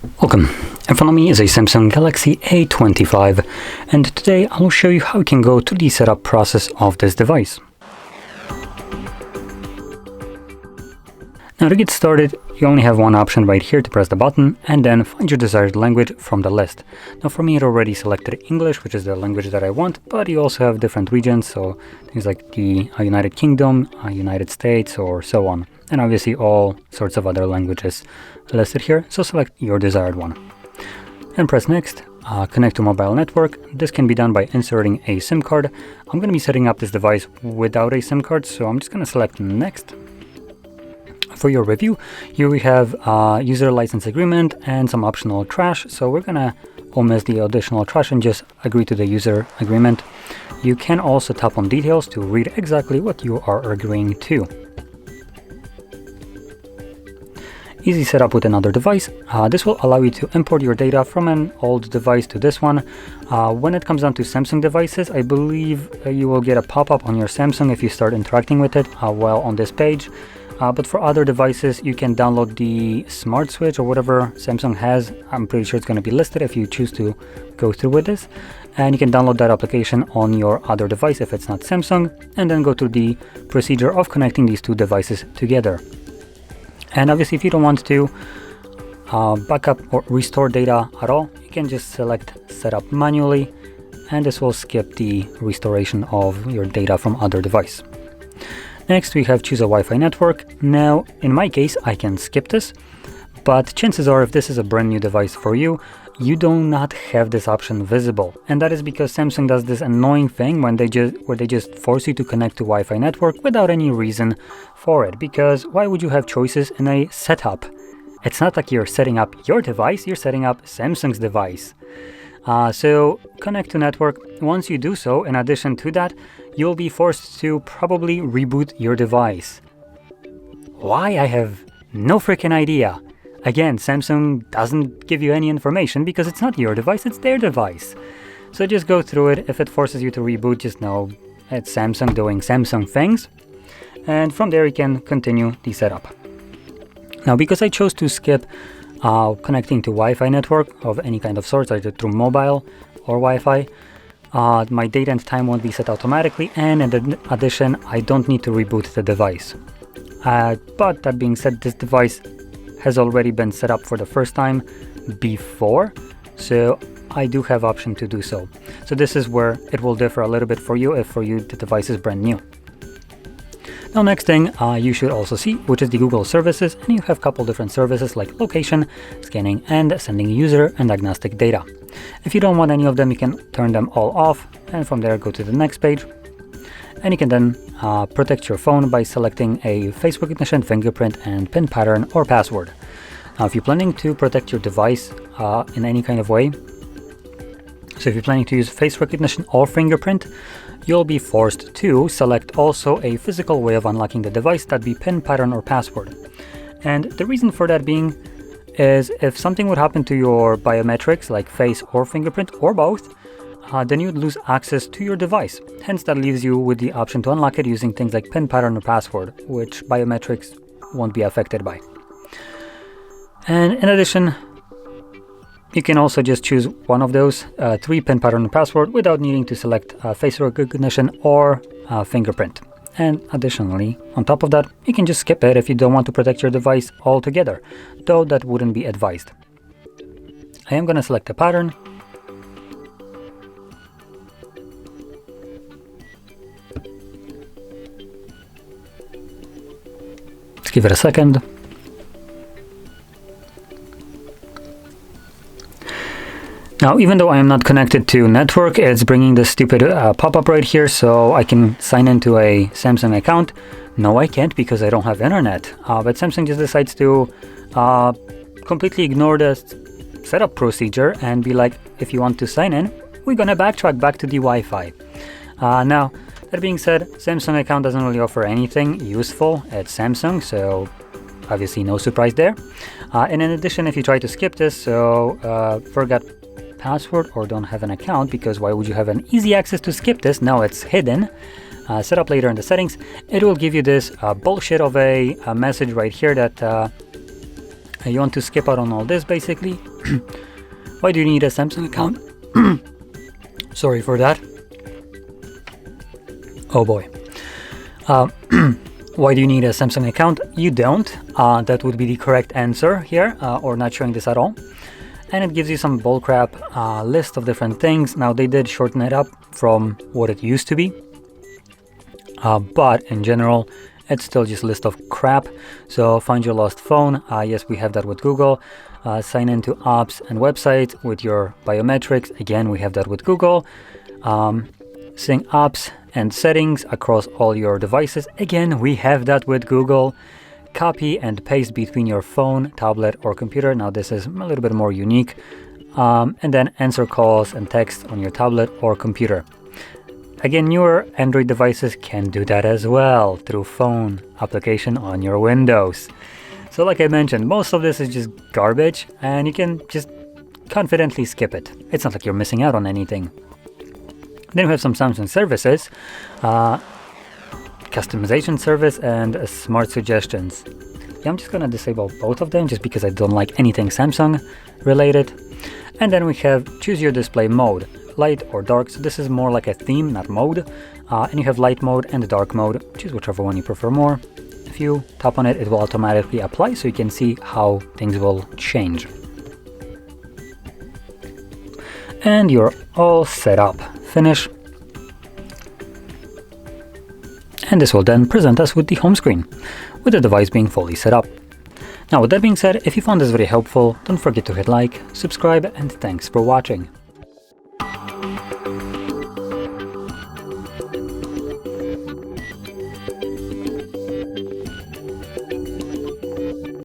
Welcome. In front of me is a Samsung Galaxy A25, and today I will show you how you can go through the setup process of this device. Now to get started, you only have one option right here to press the button and then find your desired language from the list. Now for me it already selected English, which is the language that I want, but you also have different regions, so things like the United Kingdom, United States, or so on. And obviously all sorts of other languages listed here, so select your desired one. And press next, connect to mobile network. This can be done by inserting a SIM card. I'm going to be setting up this device without a SIM card, so I'm just going to select next. For your review, here we have user license agreement and some optional trash, so we're going to omit the additional trash and just agree to the user agreement. You can also tap on details to read exactly what you are agreeing to. Easy setup with another device. This will allow you to import your data from an old device to this one. When it comes down to Samsung devices, I believe you will get a pop-up on your Samsung if you start interacting with it while on this page. But for other devices, you can download the smart switch or whatever Samsung has. I'm pretty sure it's going to be listed if you choose to go through with this. And you can download that application on your other device if it's not Samsung, and then go through the procedure of connecting these two devices together. And obviously, if you don't want to backup or restore data at all, you can just select Setup Manually, and this will skip the restoration of your data from other device. Next, we have Choose a Wi-Fi network. Now, in my case, I can skip this, but chances are if this is a brand new device for you, you do not have this option visible. And that is because Samsung does this annoying thing where they just force you to connect to Wi-Fi network without any reason for it. Because why would you have choices in a setup? It's not like you're setting up your device, you're setting up Samsung's device. So connect to network. Once you do so, in addition to that, you'll be forced to probably reboot your device. Why? I have no freaking idea. Again, Samsung doesn't give you any information because it's not your device, it's their device. So just go through it. If it forces you to reboot, just know it's Samsung doing Samsung things. And from there you can continue the setup. Now, because I chose to skip connecting to Wi-Fi network of any kind of sort, either through mobile or Wi-Fi, my date and time won't be set automatically, and in addition, I don't need to reboot the device. But that being said, this device has already been set up for the first time before, so I do have option to do so. So this is where it will differ a little bit for you if for you the device is brand new. Now, next thing you should also see, which is the Google services, and you have a couple different services like location, scanning, and sending user and agnostic data. If you don't want any of them, you can turn them all off, and from there go to the next page. And you can then protect your phone by selecting a face recognition, fingerprint, and PIN pattern or password. Now, if you're planning to protect your device in any kind of way, so if you're planning to use face recognition or fingerprint, you'll be forced to select also a physical way of unlocking the device, that'd be PIN pattern or password. And the reason for that being is if something would happen to your biometrics, like face or fingerprint or both, then you'd lose access to your device. Hence, that leaves you with the option to unlock it using things like PIN pattern or password, which biometrics won't be affected by. And in addition, you can also just choose one of those, 3 PIN pattern or password, without needing to select face recognition or fingerprint. And additionally, on top of that, you can just skip it if you don't want to protect your device altogether, though that wouldn't be advised. I am going to select a pattern. Let's give it a second. Now, even though I am not connected to network, it's bringing this stupid pop-up right here, so I can sign into a Samsung account. No, I can't because I don't have internet. But Samsung just decides to completely ignore the setup procedure and be like, if you want to sign in, we're gonna backtrack back to the Wi-Fi. Now, that being said, Samsung account doesn't really offer anything useful at Samsung, so obviously no surprise there. And in addition, if you try to skip this, so forgot password or don't have an account, because why would you have an easy access to skip this? No, it's hidden. Set up later in the settings. It will give you this bullshit of a message right here that You want to skip out on all this basically. Why do you need a Samsung account? Sorry for that. Oh boy. Why do you need a Samsung account? You don't. That would be the correct answer here, or not showing this at all. And it gives you some bullcrap list of different things. Now they did shorten it up from what it used to be, but in general it's still just a list of crap. So find your lost phone. Yes, we have that with Google. Sign into apps and websites with your biometrics. Again, we have that with Google. Sync apps and settings across all your devices. Again, we have that with Google. Copy and paste between your phone, tablet, or computer. Now this is a little bit more unique. And then answer calls and text on your tablet or computer. Again, newer Android devices can do that as well through phone application on your Windows. So like I mentioned, most of this is just garbage and you can just confidently skip it. It's not like you're missing out on anything. Then we have some Samsung services, customization service and smart suggestions. Yeah, I'm just gonna disable both of them just because I don't like anything Samsung related. And then we have choose your display mode, light or dark. So this is more like a theme, not mode. And you have light mode and dark mode. Choose whichever one you prefer more. If you tap on it, it will automatically apply so you can see how things will change. And you're all set up. Finish. And this will then present us with the home screen, with the device being fully set up. Now with that being said, if you found this video helpful, don't forget to hit like, subscribe, and thanks for watching.